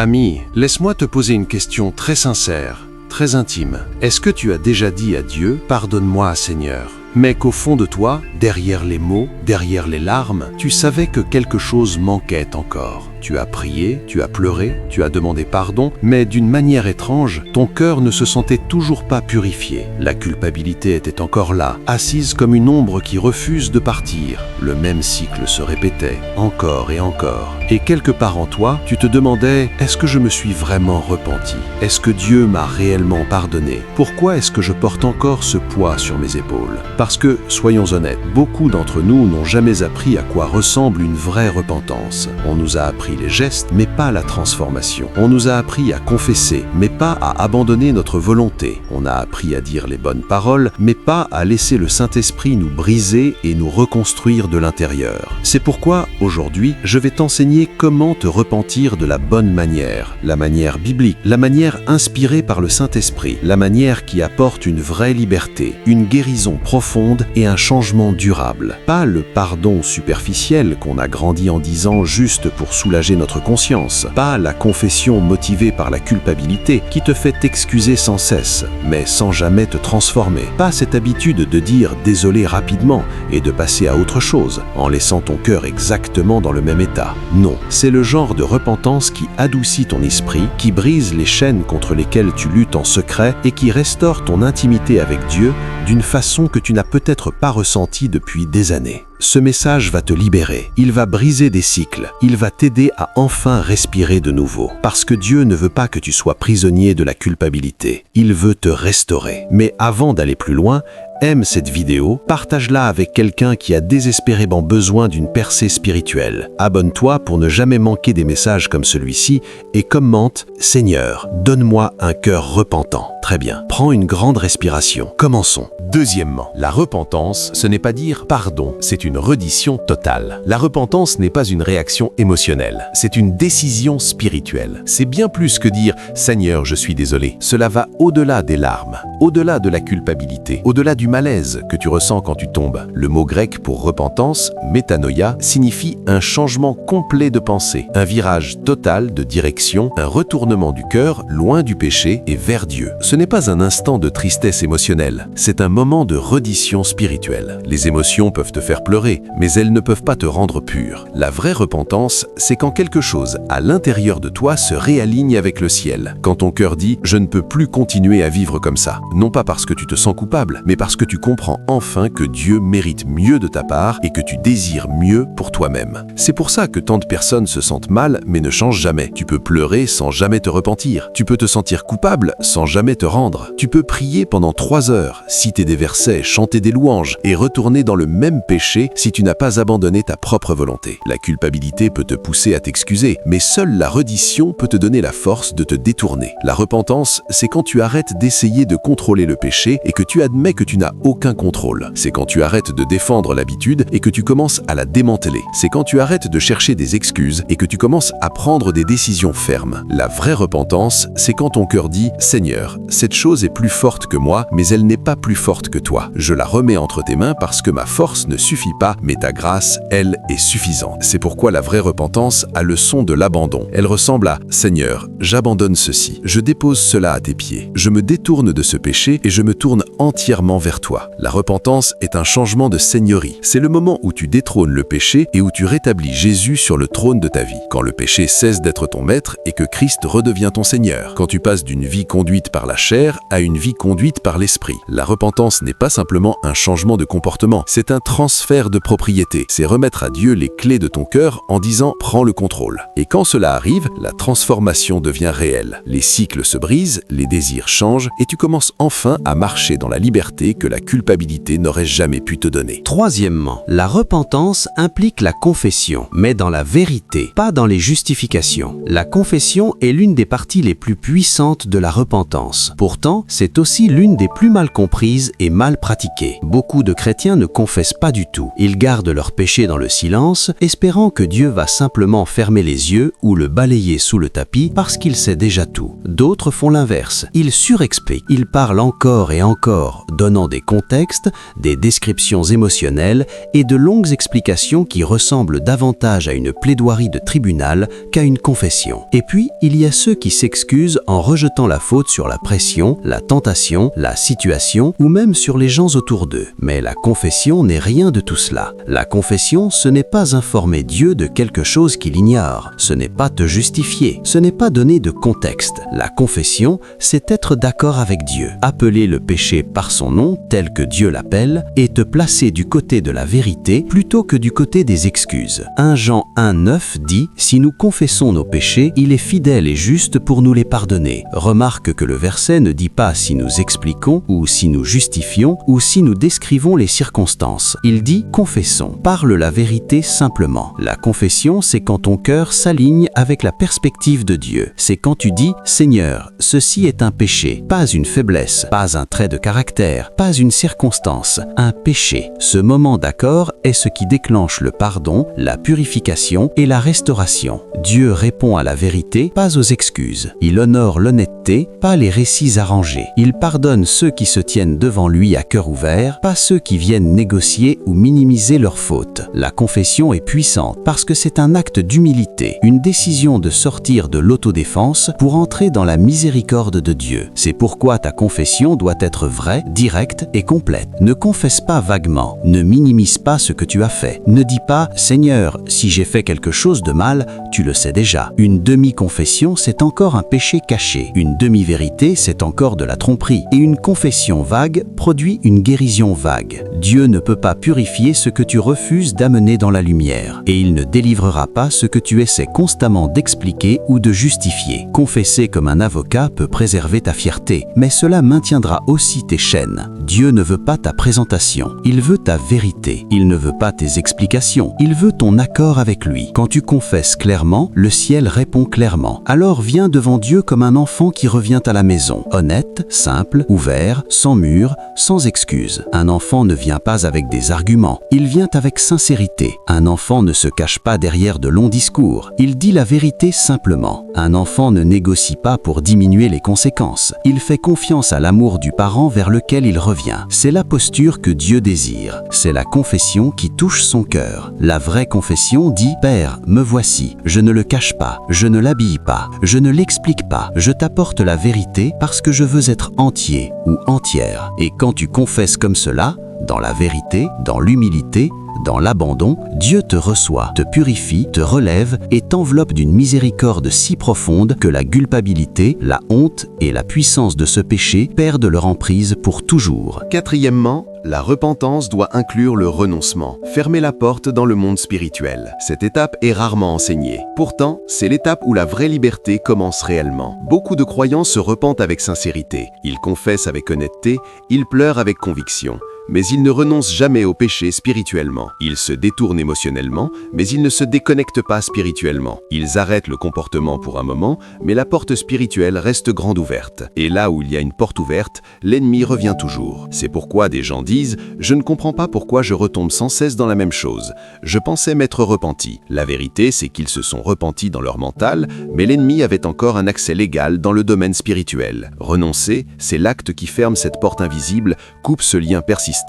Ami, laisse-moi te poser une question très sincère, très intime. Est-ce que tu as déjà dit à Dieu « Pardonne-moi, Seigneur » mais qu'au fond de toi, derrière les mots, derrière les larmes, tu savais que quelque chose manquait encore. Tu as prié, tu as pleuré, tu as demandé pardon, mais d'une manière étrange, ton cœur ne se sentait toujours pas purifié. La culpabilité était encore là, assise comme une ombre qui refuse de partir. Le même cycle se répétait, encore et encore. Et quelque part en toi, tu te demandais « Est-ce que je me suis vraiment repenti? Est-ce que Dieu m'a réellement pardonné? Pourquoi est-ce que je porte encore ce poids sur mes épaules ?» Parce que, soyons honnêtes, beaucoup d'entre nous n'ont jamais appris à quoi ressemble une vraie repentance. On nous a appris les gestes, mais pas la transformation. On nous a appris à confesser, mais pas à abandonner notre volonté. On a appris à dire les bonnes paroles, mais pas à laisser le Saint-Esprit nous briser et nous reconstruire de l'intérieur. C'est pourquoi, aujourd'hui, je vais t'enseigner comment te repentir de la bonne manière, la manière biblique, la manière inspirée par le Saint-Esprit, la manière qui apporte une vraie liberté, une guérison profonde et un changement durable. Pas le pardon superficiel qu'on a grandi en disant juste pour soulager notre conscience. Pas la confession motivée par la culpabilité qui te fait t'excuser sans cesse, mais sans jamais te transformer. Pas cette habitude de dire désolé rapidement et de passer à autre chose, en laissant ton cœur exactement dans le même état. Non, c'est le genre de repentance qui adoucit ton esprit, qui brise les chaînes contre lesquelles tu luttes en secret et qui restaure ton intimité avec Dieu d'une façon que tu n'as peut-être pas ressentie depuis des années. Ce message va te libérer, il va briser des cycles, il va t'aider à enfin respirer de nouveau. Parce que Dieu ne veut pas que tu sois prisonnier de la culpabilité, il veut te restaurer. Mais avant d'aller plus loin, aime cette vidéo, partage-la avec quelqu'un qui a désespérément besoin d'une percée spirituelle. Abonne-toi pour ne jamais manquer des messages comme celui-ci et commente « Seigneur, donne-moi un cœur repentant ». Très bien, prends une grande respiration. Commençons. Deuxièmement, la repentance, ce n'est pas dire pardon, c'est une reddition totale. La repentance n'est pas une réaction émotionnelle, c'est une décision spirituelle. C'est bien plus que dire « Seigneur, je suis désolé ». Cela va au-delà des larmes, au-delà de la culpabilité, au-delà du malaise que tu ressens quand tu tombes. Le mot grec pour repentance, métanoïa, signifie un changement complet de pensée, un virage total de direction, un retournement du cœur loin du péché et vers Dieu. Ce n'est pas un instant de tristesse émotionnelle, c'est un moment de reddition spirituelle. Les émotions peuvent te faire pleurer, mais elles ne peuvent pas te rendre pur. La vraie repentance, c'est quand quelque chose à l'intérieur de toi se réaligne avec le ciel. Quand ton cœur dit « Je ne peux plus continuer à vivre comme ça ». Non pas parce que tu te sens coupable, mais parce que tu comprends enfin que Dieu mérite mieux de ta part et que tu désires mieux pour toi-même. C'est pour ça que tant de personnes se sentent mal mais ne changent jamais. Tu peux pleurer sans jamais te repentir. Tu peux te sentir coupable sans jamais te rendre. Tu peux prier pendant 3 heures, citer des versets, chanter des louanges et retourner dans le même péché si tu n'as pas abandonné ta propre volonté. La culpabilité peut te pousser à t'excuser, mais seule la reddition peut te donner la force de te détourner. La repentance, c'est quand tu arrêtes d'essayer de contrôler le péché et que tu admets que tu n'as aucun contrôle. C'est quand tu arrêtes de défendre l'habitude et que tu commences à la démanteler. C'est quand tu arrêtes de chercher des excuses et que tu commences à prendre des décisions fermes. La vraie repentance, c'est quand ton cœur dit « Seigneur, cette chose est plus forte que moi, mais elle n'est pas plus forte que toi. Je la remets entre tes mains parce que ma force ne suffit pas, mais ta grâce, elle, est suffisante. » C'est pourquoi la vraie repentance a le son de l'abandon. Elle ressemble à « Seigneur, j'abandonne ceci. Je dépose cela à tes pieds. Je me détourne de ce péché et je me tourne entièrement vers toi. » La repentance est un changement de seigneurie. C'est le moment où tu détrônes le péché et où tu rétablis Jésus sur le trône de ta vie. Quand le péché cesse d'être ton maître et que Christ redevient ton Seigneur. Quand tu passes d'une vie conduite par la chair à une vie conduite par l'esprit. La repentance n'est pas simplement un changement de comportement, c'est un transfert de propriété. C'est remettre à Dieu les clés de ton cœur en disant « prends le contrôle ». Et quand cela arrive, la transformation devient réelle. Les cycles se brisent, les désirs changent et tu commences enfin à marcher dans la liberté que la culpabilité n'aurait jamais pu te donner. Troisièmement, la repentance implique la confession, mais dans la vérité, pas dans les justifications. La confession est l'une des parties les plus puissantes de la repentance. repentance. Pourtant, c'est aussi l'une des plus mal comprises et mal pratiquées. Beaucoup de chrétiens ne confessent pas du tout. Ils gardent leurs péchés dans le silence, espérant que Dieu va simplement fermer les yeux ou le balayer sous le tapis parce qu'il sait déjà tout. D'autres font l'inverse. Ils surexpliquent. Ils parlent encore et encore, donnant des contextes, des descriptions émotionnelles et de longues explications qui ressemblent davantage à une plaidoirie de tribunal qu'à une confession. Et puis, il y a ceux qui s'excusent en rejetant la faute sur la pression, la tentation, la situation ou même sur les gens autour d'eux. Mais la confession n'est rien de tout cela. La confession, ce n'est pas informer Dieu de quelque chose qu'il ignore. Ce n'est pas te justifier. Ce n'est pas donner de contexte. La confession, c'est être d'accord avec Dieu. Appeler le péché par son nom, tel que Dieu l'appelle, et te placer du côté de la vérité plutôt que du côté des excuses. 1 Jean 1,9 dit « Si nous confessons nos péchés, il est fidèle et juste pour nous les pardonner ». Remarque que le verset ne dit pas si nous expliquons ou si nous justifions ou si nous décrivons les circonstances. Il dit « confessons ». Parle la vérité simplement. La confession, c'est quand ton cœur s'aligne avec la perspective de Dieu. C'est quand tu dis « Seigneur, ceci est un péché, pas une faiblesse, pas un trait de caractère, pas une circonstance, un péché ». Ce moment d'accord est ce qui déclenche le pardon, la purification et la restauration. Dieu répond à la vérité, pas aux excuses. Il honore l'honnêteté, pas les récits arrangés. Il pardonne ceux qui se tiennent devant lui à cœur ouvert, pas ceux qui viennent négocier ou minimiser leurs fautes. La confession est puissante parce que c'est un acte d'humilité, une décision de sortir de l'autodéfense pour entrer dans la miséricorde de Dieu. C'est pourquoi ta confession doit être vraie, directe et complète. Ne confesse pas vaguement, ne minimise pas ce que tu as fait. Ne dis pas « Seigneur, si j'ai fait quelque chose de mal, tu le sais déjà ». Une demi-confession, c'est encore un péché caché. Une demi-vérité, c'est encore de la tromperie. Et une confession vague produit une guérison vague. Dieu ne peut pas purifier ce que tu refuses d'amener dans la lumière. Et il ne délivrera pas ce que tu essaies constamment d'expliquer ou de justifier. Confesser comme un avocat peut préserver ta fierté, mais cela maintiendra aussi tes chaînes. Dieu ne veut pas ta présentation, il veut ta vérité. Il ne veut pas tes explications, il veut ton accord avec lui. Quand tu confesses clairement, le ciel répond clairement. Alors viens devant Dieu comme un enfant qui revient à la maison, honnête, simple, ouvert, sans mur, sans excuses. Un enfant ne vient pas avec des arguments, il vient avec sincérité. Un enfant ne se cache pas derrière de longs discours, il dit la vérité simplement. Un enfant ne négocie pas pour diminuer les conséquences, il fait confiance à l'amour du parent vers lequel il revient. C'est la posture que Dieu désire, c'est la confession qui touche son cœur. La vraie confession dit « Père, me voici, je ne le cache pas, je ne l'habille pas, je ne l'explique pas, je t'apporte la vérité parce que je veux être entier ou entière. » Et quand tu confesses comme cela, dans la vérité, dans l'humilité, dans l'abandon, Dieu te reçoit, te purifie, te relève et t'enveloppe d'une miséricorde si profonde que la culpabilité, la honte et la puissance de ce péché perdent leur emprise pour toujours. Quatrièmement, la repentance doit inclure le renoncement, fermer la porte dans le monde spirituel. Cette étape est rarement enseignée. Pourtant, c'est l'étape où la vraie liberté commence réellement. Beaucoup de croyants se repentent avec sincérité, ils confessent avec honnêteté, ils pleurent avec conviction. Mais ils ne renoncent jamais au péché spirituellement. Ils se détournent émotionnellement, mais ils ne se déconnectent pas spirituellement. Ils arrêtent le comportement pour un moment, mais la porte spirituelle reste grande ouverte. Et là où il y a une porte ouverte, l'ennemi revient toujours. C'est pourquoi des gens disent « Je ne comprends pas pourquoi je retombe sans cesse dans la même chose. Je pensais m'être repenti. » La vérité, c'est qu'ils se sont repentis dans leur mental, mais l'ennemi avait encore un accès légal dans le domaine spirituel. Renoncer, c'est l'acte qui ferme cette porte invisible, coupe ce lien persistant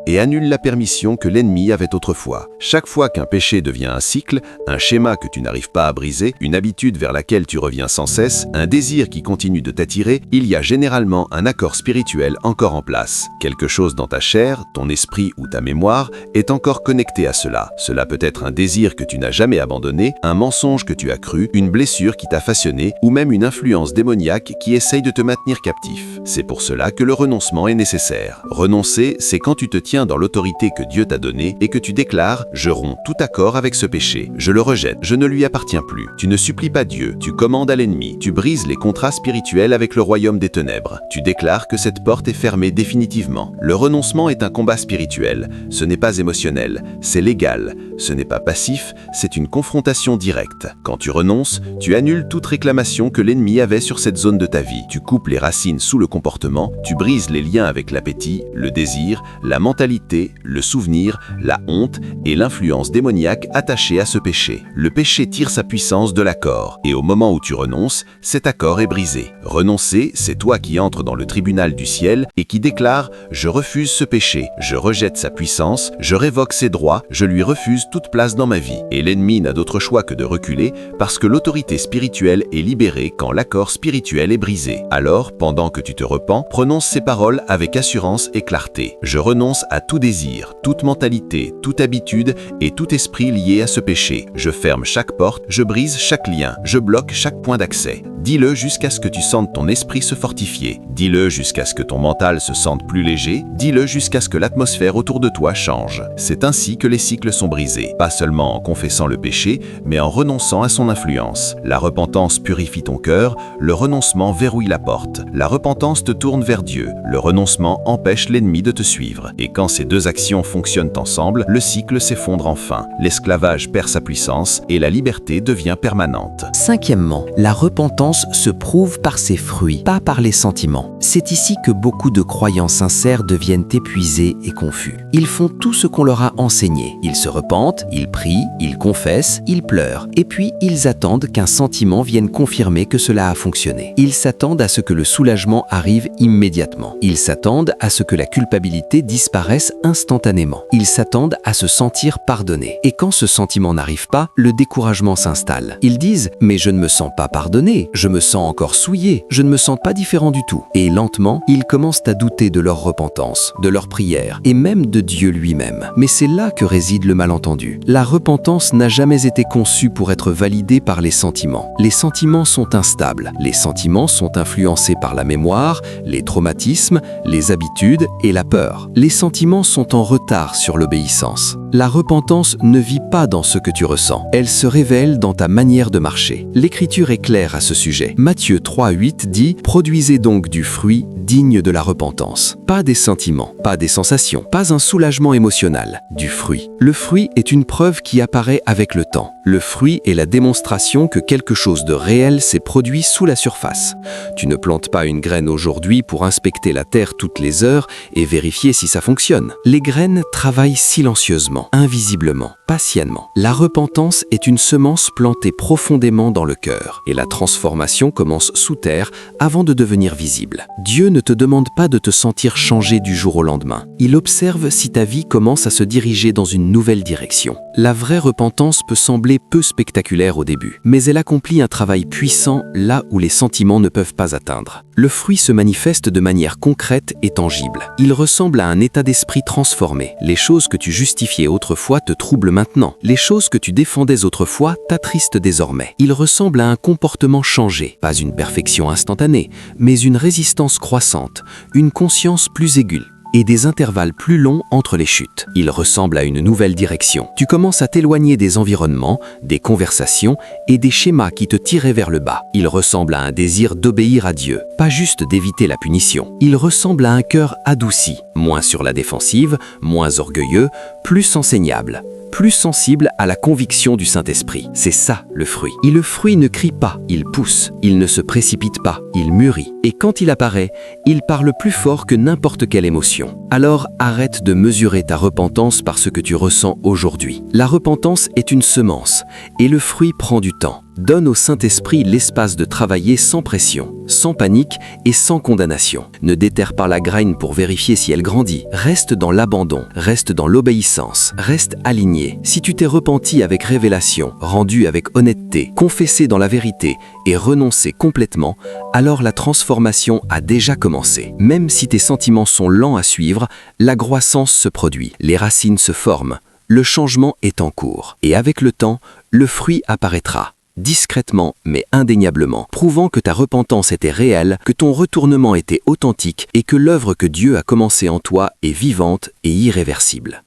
et annule la permission que l'ennemi avait autrefois. Chaque fois qu'un péché devient un cycle, un schéma que tu n'arrives pas à briser, une habitude vers laquelle tu reviens sans cesse, un désir qui continue de t'attirer, il y a généralement un accord spirituel encore en place. Quelque chose dans ta chair, ton esprit ou ta mémoire est encore connecté à cela. Cela peut être un désir que tu n'as jamais abandonné, un mensonge que tu as cru, une blessure qui t'a façonné ou même une influence démoniaque qui essaye de te maintenir captif. C'est pour cela que le renoncement est nécessaire. Renoncer, c'est c'est quand tu te tiens dans l'autorité que Dieu t'a donnée et que tu déclares « Je romps tout accord avec ce péché, je le rejette, je ne lui appartiens plus ». Tu ne supplies pas Dieu, tu commandes à l'ennemi, tu brises les contrats spirituels avec le royaume des ténèbres. Tu déclares que cette porte est fermée définitivement. Le renoncement est un combat spirituel, ce n'est pas émotionnel, c'est légal. Ce n'est pas passif, c'est une confrontation directe. Quand tu renonces, tu annules toute réclamation que l'ennemi avait sur cette zone de ta vie. Tu coupes les racines sous le comportement, tu brises les liens avec l'appétit, le désir, la mentalité, le souvenir, la honte et l'influence démoniaque attachée à ce péché. Le péché tire sa puissance de l'accord, et au moment où tu renonces, cet accord est brisé. Renoncer, c'est toi qui entres dans le tribunal du ciel et qui déclare « Je refuse ce péché, je rejette sa puissance, je révoque ses droits, je lui refuse toute place dans ma vie. » Et l'ennemi n'a d'autre choix que de reculer parce que l'autorité spirituelle est libérée quand l'accord spirituel est brisé. Alors, pendant que tu te repens, prononce ces paroles avec assurance et clarté. Je renonce à tout désir, toute mentalité, toute habitude et tout esprit lié à ce péché. Je ferme chaque porte, je brise chaque lien, je bloque chaque point d'accès. Dis-le jusqu'à ce que tu sentes ton esprit se fortifier. Dis-le jusqu'à ce que ton mental se sente plus léger. Dis-le jusqu'à ce que l'atmosphère autour de toi change. C'est ainsi que les cycles sont brisés. Pas seulement en confessant le péché, mais en renonçant à son influence. La repentance purifie ton cœur, le renoncement verrouille la porte. La repentance te tourne vers Dieu. Le renoncement empêche l'ennemi de te suivre. Et quand ces deux actions fonctionnent ensemble, le cycle s'effondre enfin. L'esclavage perd sa puissance et la liberté devient permanente. Cinquièmement, la repentance se prouve par ses fruits, pas par les sentiments. C'est ici que beaucoup de croyants sincères deviennent épuisés et confus. Ils font tout ce qu'on leur a enseigné. Ils se repentent, ils prient, ils confessent, ils pleurent. Et puis, ils attendent qu'un sentiment vienne confirmer que cela a fonctionné. Ils s'attendent à ce que le soulagement arrive immédiatement. Ils s'attendent à ce que la culpabilité disparaisse instantanément. Ils s'attendent à se sentir pardonnés. Et quand ce sentiment n'arrive pas, le découragement s'installe. Ils disent « Mais je ne me sens pas pardonné, je me sens encore souillé, je ne me sens pas différent du tout. » Et lentement, ils commencent à douter de leur repentance, de leur prière et même de Dieu lui-même. Mais c'est là que réside le malentendu. La repentance n'a jamais été conçue pour être validée par les sentiments. Les sentiments sont instables. Les sentiments sont influencés par la mémoire, les traumatismes, les habitudes et la peur. Les sentiments sont en retard sur l'obéissance. La repentance ne vit pas dans ce que tu ressens. Elle se révèle dans ta manière de marcher. L'Écriture est claire à ce sujet. Matthieu 3,8 dit « Produisez donc du fruit digne de la repentance ». Pas des sentiments, pas des sensations, pas un soulagement émotionnel, du fruit. Le fruit est une preuve qui apparaît avec le temps. Le fruit est la démonstration que quelque chose de réel s'est produit sous la surface. Tu ne plantes pas une graine aujourd'hui pour inspecter la terre toutes les heures et vérifier si ça fonctionne. Les graines travaillent silencieusement, invisiblement, patiemment. La repentance est une semence plantée profondément dans le cœur et la transformation commence sous terre avant de devenir visible. Dieu ne te demande pas de te sentir changé du jour au lendemain. Il observe si ta vie commence à se diriger dans une nouvelle direction. La vraie repentance peut sembler peu spectaculaire au début, mais elle accomplit un travail puissant là où les sentiments ne peuvent pas atteindre. Le fruit se manifeste de manière concrète et tangible. Il ressemble à un état d'esprit transformé. Les choses que tu justifiais autrefois te troublent maintenant. Les choses que tu défendais autrefois t'attristent désormais. Il ressemble à un comportement changé, pas une perfection instantanée, mais une résistance croissante, une conscience plus aiguë et des intervalles plus longs entre les chutes. Il ressemble à une nouvelle direction. Tu commences à t'éloigner des environnements, des conversations et des schémas qui te tiraient vers le bas. Il ressemble à un désir d'obéir à Dieu, pas juste d'éviter la punition. Il ressemble à un cœur adouci, moins sur la défensive, moins orgueilleux, plus enseignable, plus sensible à la conviction du Saint-Esprit. C'est ça, le fruit. Et le fruit ne crie pas, il pousse. Il ne se précipite pas, il mûrit. Et quand il apparaît, il parle plus fort que n'importe quelle émotion. Alors arrête de mesurer ta repentance par ce que tu ressens aujourd'hui. La repentance est une semence, et le fruit prend du temps. Donne au Saint-Esprit l'espace de travailler sans pression, sans panique et sans condamnation. Ne déterre pas la graine pour vérifier si elle grandit. Reste dans l'abandon, reste dans l'obéissance, reste aligné. Si tu t'es repenti avec révélation, rendu avec honnêteté, confessé dans la vérité et renoncé complètement, alors la transformation a déjà commencé. Même si tes sentiments sont lents à suivre, la croissance se produit, les racines se forment, le changement est en cours. Et avec le temps, le fruit apparaîtra. discrètement mais indéniablement, prouvant que ta repentance était réelle, que ton retournement était authentique et que l'œuvre que Dieu a commencée en toi est vivante et irréversible.